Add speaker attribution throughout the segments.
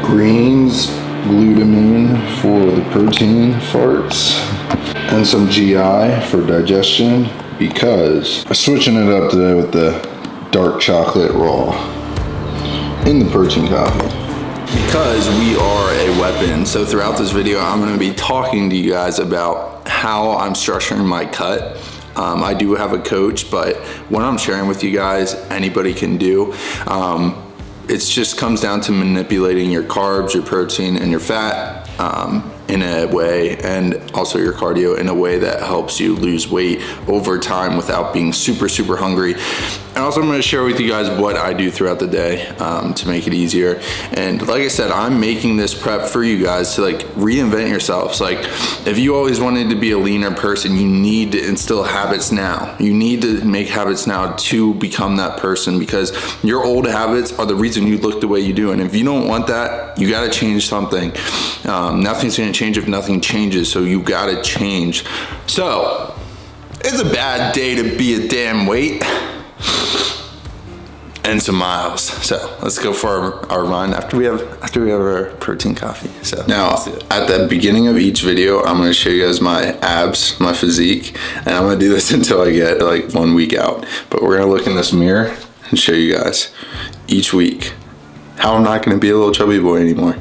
Speaker 1: greens, glutamine for the protein farts, and some GI for digestion, because I'm switching it up today with the dark chocolate raw in the protein coffee. Because we are a weapon, so throughout this video I'm going to be talking to you guys about how I'm structuring my cut. I do have a coach, but what I'm sharing with you guys, anybody can do. It just comes down to manipulating your carbs, your protein, and your fat in a way, and also your cardio in a way that helps you lose weight over time without being super hungry. And also I'm going to share with you guys what I do throughout the day to make it easier. And like I said, I'm making this prep for you guys to like reinvent yourselves. Like if you always wanted to be a leaner person, you need to instill habits now. You need to make habits now to become that person, because your old habits are the reason you look the way you do. And if you don't want that, you got to change something. Nothing's going to change if nothing changes, so you got to change. So it's a bad day to be a damn weight and some miles. So let's go for our run after we have our protein coffee. So now at the beginning of each video, I'm going to show you guys my abs, my physique, and I'm going to do this until I get like 1 week out. But we're going to look in this mirror and show you guys each week how I'm not going to be a little chubby boy anymore.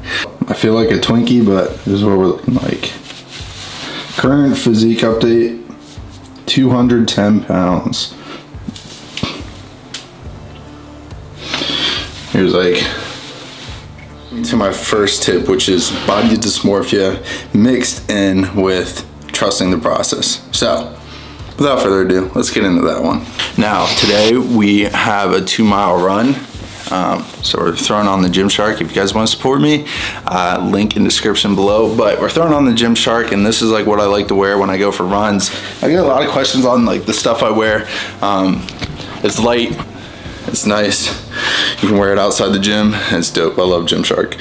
Speaker 1: I feel like a Twinkie, but this is what we're looking like. Current physique update, 210 pounds. Here's like to my first tip, which is body dysmorphia mixed in with trusting the process. So without further ado, let's get into that one. Now today we have a 2-mile run. So we're throwing on the Gymshark. If you guys want to support me, link in description below. But we're throwing on the Gymshark, and this is like what I like to wear when I go for runs. I get a lot of questions on like the stuff I wear. It's light, it's nice. You can wear it outside the gym. It's dope. I love Gymshark.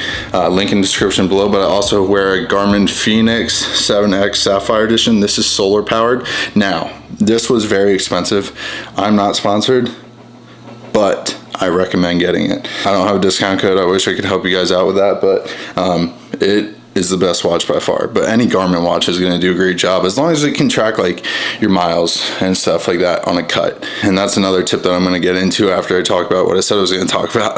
Speaker 1: Link in description below. But I also wear a Garmin Phoenix 7X Sapphire Edition. This is solar powered. Now, this was very expensive. I'm not sponsored, but I recommend getting it. I don't have a discount code. I wish I could help you guys out with that, but it is the best watch by far. But any Garmin watch is gonna do a great job as long as it can track like your miles and stuff like that on a cut. And that's another tip that I'm gonna get into after I talk about what I said I was gonna talk about.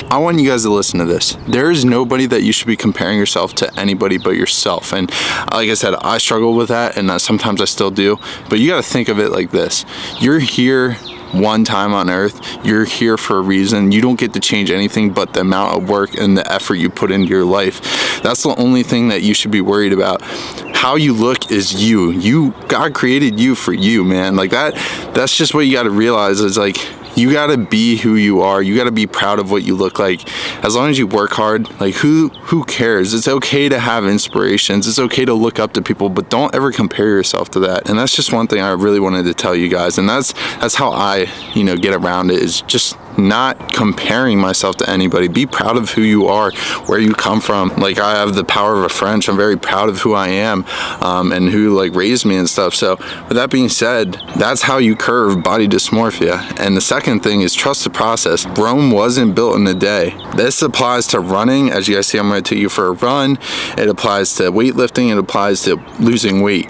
Speaker 1: I want you guys to listen to this. There is nobody that you should be comparing yourself to anybody but yourself. And like I said, I struggle with that, and sometimes I still do. But you gotta think of it like this. You're here one time on earth. You're here for a reason. You don't get to change anything but the amount of work and the effort you put into your life. That's the only thing that you should be worried about. How you look is you. God created you for you, man. Like that's just what you got to realize, is like you got to be who you are. You got to be proud of what you look like. As long as you work hard, like who cares? It's okay to have inspirations. It's okay to look up to people, but don't ever compare yourself to that. And that's just one thing I really wanted to tell you guys. And that's how I, get around it, is just not comparing myself to anybody. Be proud of who you are, where you come from. Like I have the power of a French. I'm very proud of who I am, and who like raised me and stuff. So with that being said, that's how you curve body dysmorphia. And the second thing is trust the process. Rome wasn't built in a day. This applies to running. As you guys see, I'm going to take you for a run. It applies to weightlifting. It applies to losing weight.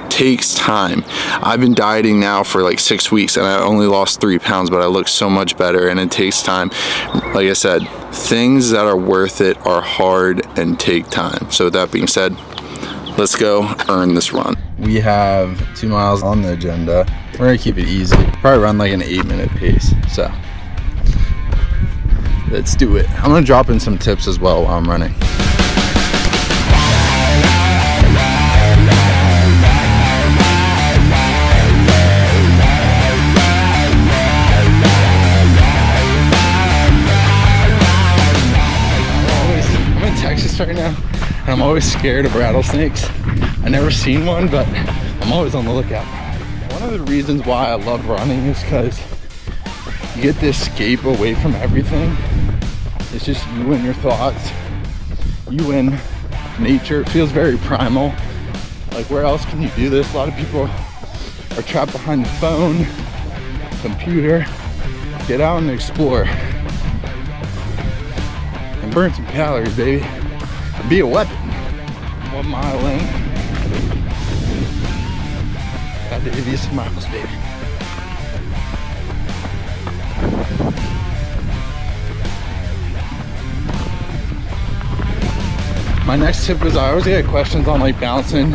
Speaker 1: Takes time. I've been dieting now for like 6 weeks, and I only lost 3 pounds, but I look so much better, and it takes time. Like I said, things that are worth it are hard and take time. So with that being said, let's go earn this run. We have 2 miles on the agenda. We're gonna keep it easy. Probably run like an 8-minute pace. So let's do it. I'm gonna drop in some tips as well while I'm running. Right now, and I'm always scared of rattlesnakes. I never seen one, but I'm always on the lookout. One of the reasons why I love running is because you get to escape away from everything. It's just you and your thoughts, you and nature. It feels very primal. Like, where else can you do this? A lot of people are trapped behind the phone, computer. Get out and explore. and burn some calories, baby. Be a weapon. 1 mile in. Got to give you some miles, baby. My next tip is I always get questions on like balancing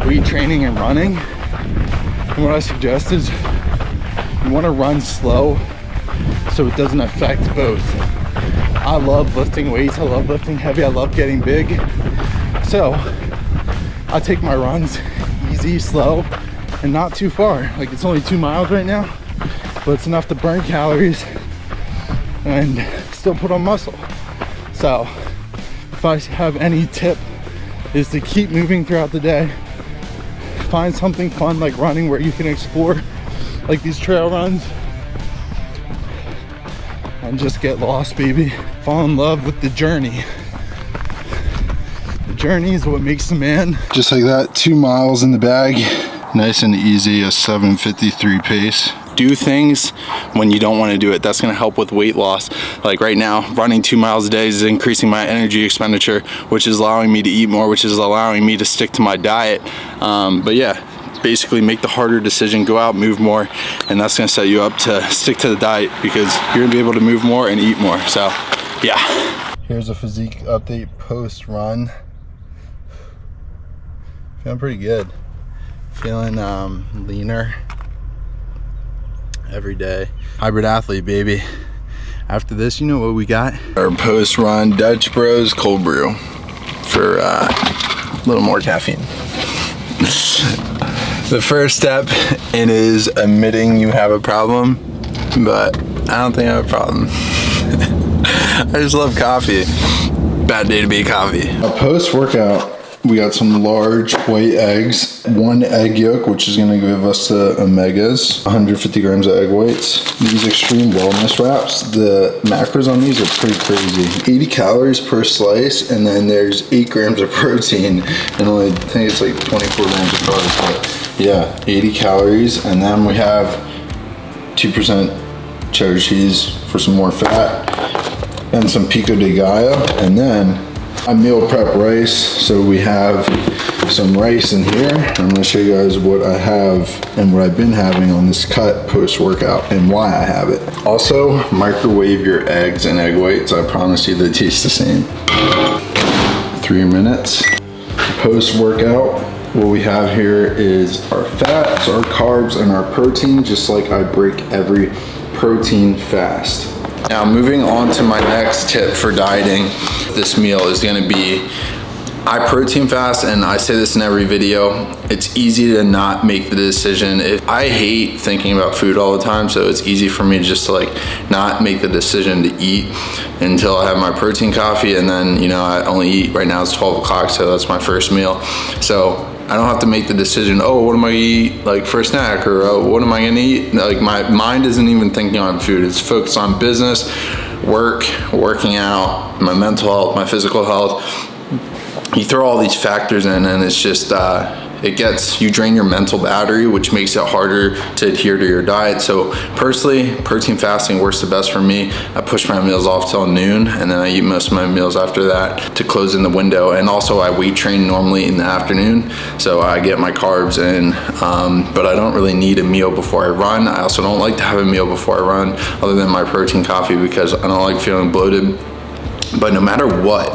Speaker 1: weight training and running. And what I suggest is you want to run slow so it doesn't affect both. I love lifting weights, I love lifting heavy, I love getting big. So I take my runs easy, slow, and not too far. Like it's only 2 miles right now, but it's enough to burn calories and still put on muscle. So if I have any tip, is to keep moving throughout the day. Find something fun like running where you can explore, like these trail runs, and just get lost, baby. Fall in love with the journey. The journey is what makes the man. Just like that, 2 miles in the bag. Nice and easy, a 7:53 pace. Do things when you don't want to do it. That's going to help with weight loss. Like right now, running 2 miles a day is increasing my energy expenditure, which is allowing me to eat more, which is allowing me to stick to my diet. But yeah, basically make the harder decision, go out, move more, and that's going to set you up to stick to the diet because you're going to be able to move more and eat more. So yeah. Here's a physique update post run. Feeling pretty good. Feeling leaner every day. Hybrid athlete, baby. After this, you know what we got? Our post run Dutch Bros cold brew for a little more caffeine. The first step in is admitting you have a problem, but I don't think I have a problem. I just love coffee. Bad day to be coffee. A post-workout, we got some large white eggs, 1 egg yolk, which is gonna give us the omegas, 150 grams of egg whites. These extreme wellness wraps, the macros on these are pretty crazy. 80 calories per slice, and then there's 8 grams of protein, and only, I think it's like 24 grams of carbs, but yeah, 80 calories. And then we have 2% cheddar cheese for some more fat, and some pico de gallo, and then I meal prep rice. So we have some rice in here. I'm gonna show you guys what I have and what I've been having on this cut post-workout and why I have it. Also, microwave your eggs and egg whites. I promise you they taste the same. 3 minutes. Post-workout, what we have here is our fats, our carbs, and our protein, just like I break every protein fast. Now moving on to my next tip for dieting, this meal is gonna be, I protein fast, and I say this in every video, it's easy to not make the decision. I hate thinking about food all the time, so it's easy for me just to like not make the decision to eat until I have my protein coffee, and then, you know, I only eat, right now it's 12 o'clock, so that's my first meal. So I don't have to make the decision, oh, what am I gonna eat like for a snack, or oh, what am I gonna eat? Like my mind isn't even thinking on food. It's focused on business, work, working out, my mental health, my physical health. You throw all these factors in, and it's just, you drain your mental battery, which makes it harder to adhere to your diet. So personally, protein fasting works the best for me. I push my meals off till noon, and then I eat most of my meals after that to close in the window. And also I weight train normally in the afternoon, so I get my carbs in, but I don't really need a meal before I run. I also don't like to have a meal before I run other than my protein coffee, because I don't like feeling bloated. But no matter what,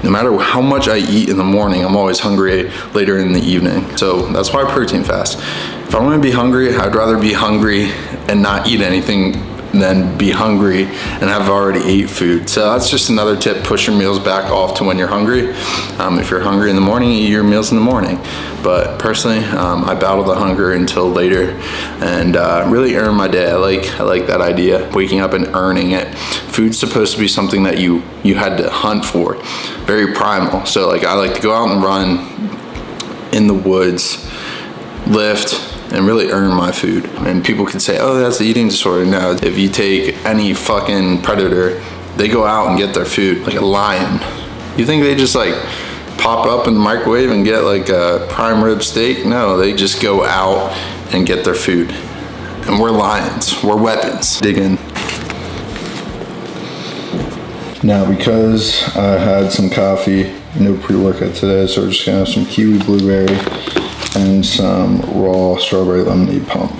Speaker 1: no matter how much I eat in the morning, I'm always hungry later in the evening. So that's why I protein fast. If I want to be hungry, I'd rather be hungry and not eat anything than be hungry and have already ate food. So that's just another tip, push your meals back off to when you're hungry. If you're hungry in the morning, eat your meals in the morning. But personally, I battle the hunger until later and really earn my day. I like that idea, waking up and earning it. Food's supposed to be something that you had to hunt for, very primal. So like I like to go out and run in the woods, lift, and really earn my food. And people can say, oh, that's the eating disorder. No, if you take any fucking predator, they go out and get their food, like a lion. You think they just like pop up in the microwave and get like a prime rib steak? No, they just go out and get their food. And we're lions, we're weapons. Dig in. Now, because I had some coffee, no pre-workout today, so we're just gonna have some kiwi blueberry and some raw strawberry lemonade pump.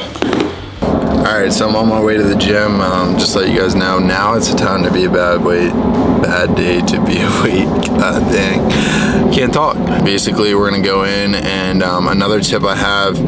Speaker 1: All right, so I'm on my way to the gym. Just to let you guys know, now it's a time to be a bad day to be a weight. Dang, can't talk. Basically, we're gonna go in, and another tip I have,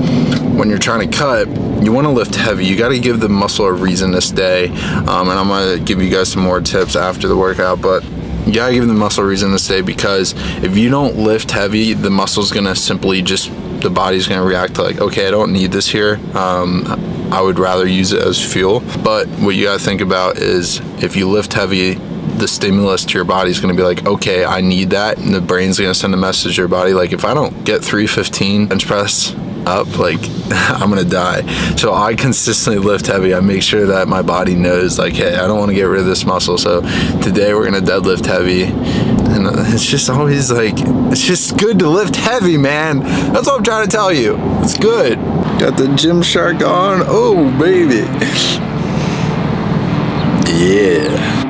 Speaker 1: when you're trying to cut, you wanna lift heavy. You gotta give the muscle a reason to stay. And I'm gonna give you guys some more tips after the workout, but you gotta give the muscle a reason to stay, because if you don't lift heavy, the muscle's gonna simply the body's gonna react to like, okay, I don't need this here. I would rather use it as fuel. But what you gotta think about is, if you lift heavy, the stimulus to your body is going to be like, okay, I need that, and the brain's going to send a message to your body like, if I don't get 315 bench press up, like, I'm going to die. So I consistently lift heavy. I make sure that my body knows like, hey, I don't want to get rid of this muscle. So today we're going to deadlift heavy, and it's just always like, it's just good to lift heavy, man. That's what I'm trying to tell you. It's good. Got the Gymshark on. Oh baby. Yeah.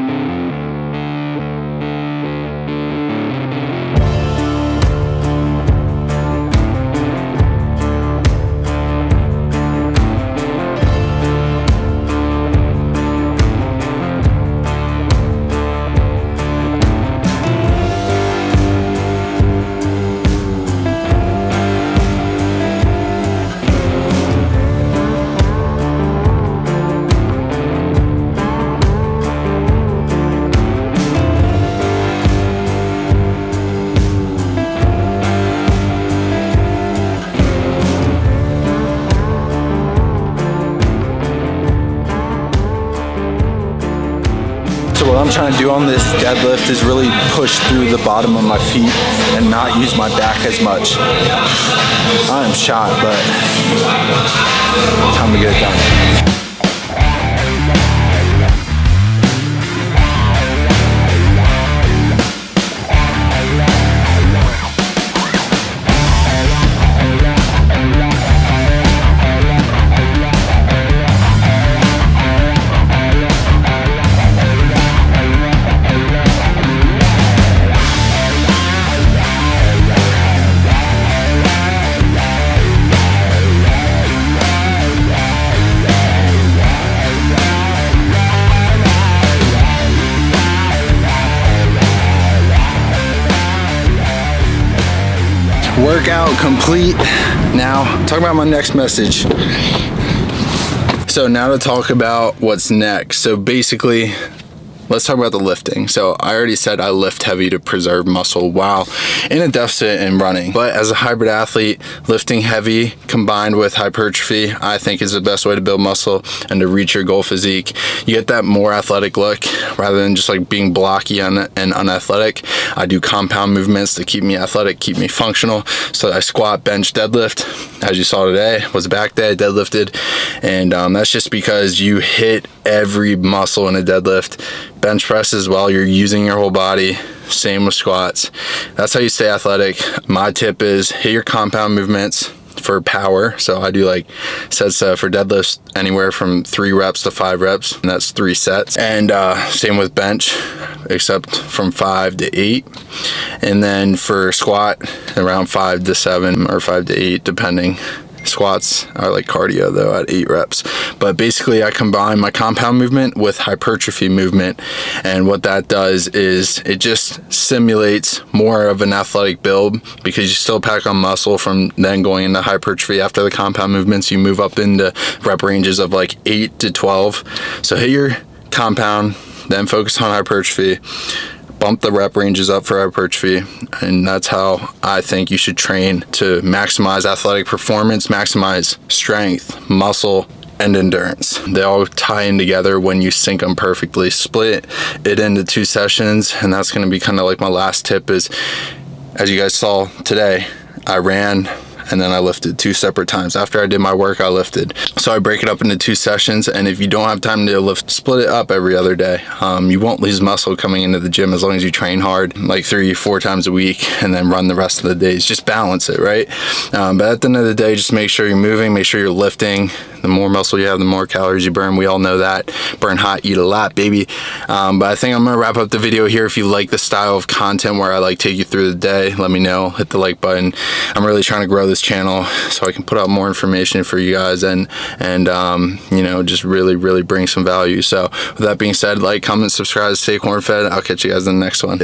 Speaker 1: So what I'm trying to do on this deadlift is really push through the bottom of my feet and not use my back as much. I am shot, but time to get it done. Workout complete. Now, talk about my next message. So now to talk about what's next. So basically, let's talk about the lifting. So I already said I lift heavy to preserve muscle while in a deficit and running. But as a hybrid athlete, lifting heavy combined with hypertrophy, I think is the best way to build muscle and to reach your goal physique. You get that more athletic look rather than just like being blocky and unathletic. I do compound movements to keep me athletic, keep me functional. So I squat, bench, deadlift. As you saw today, was a back day, I deadlifted. And that's just because you hit every muscle in a deadlift. Bench presses while you're using your whole body, same with squats. That's how you stay athletic. My tip is hit your compound movements for power. So I do like sets for deadlifts anywhere from 3 reps to 5 reps, and that's 3 sets. And same with bench, except from 5 to 8. And then for squat, around 5 to 7 or 5 to 8, depending. Squats are like cardio though at 8 reps. But basically I combine my compound movement with hypertrophy movement, and what that does is it just simulates more of an athletic build, because you still pack on muscle from then going into hypertrophy. After the compound movements, you move up into rep ranges of like 8 to 12. So hit your compound, then focus on hypertrophy, bump the rep ranges up for hypertrophy, and that's how I think you should train to maximize athletic performance, maximize strength, muscle, and endurance. They all tie in together when you sync them perfectly. Split it into 2 sessions, and that's going to be kind of like my last tip is, as you guys saw today, I ran and then I lifted 2 separate times. After I did my work, I lifted. So I break it up into 2 sessions, and if you don't have time to lift, split it up every other day. You won't lose muscle coming into the gym as long as you train hard, like 3-4 times a week, and then run the rest of the days. Just balance it, right? But at the end of the day, just make sure you're moving, make sure you're lifting. The more muscle you have, the more calories you burn. We all know that. Burn hot, eat a lot, baby. But I think I'm gonna wrap up the video here. If you like the style of content where I like take you through the day, let me know. Hit the like button. I'm really trying to grow this channel so I can put out more information for you guys and you know, just really bring some value. So with that being said, like, comment, subscribe, stay corn fed. I'll catch you guys in the next one.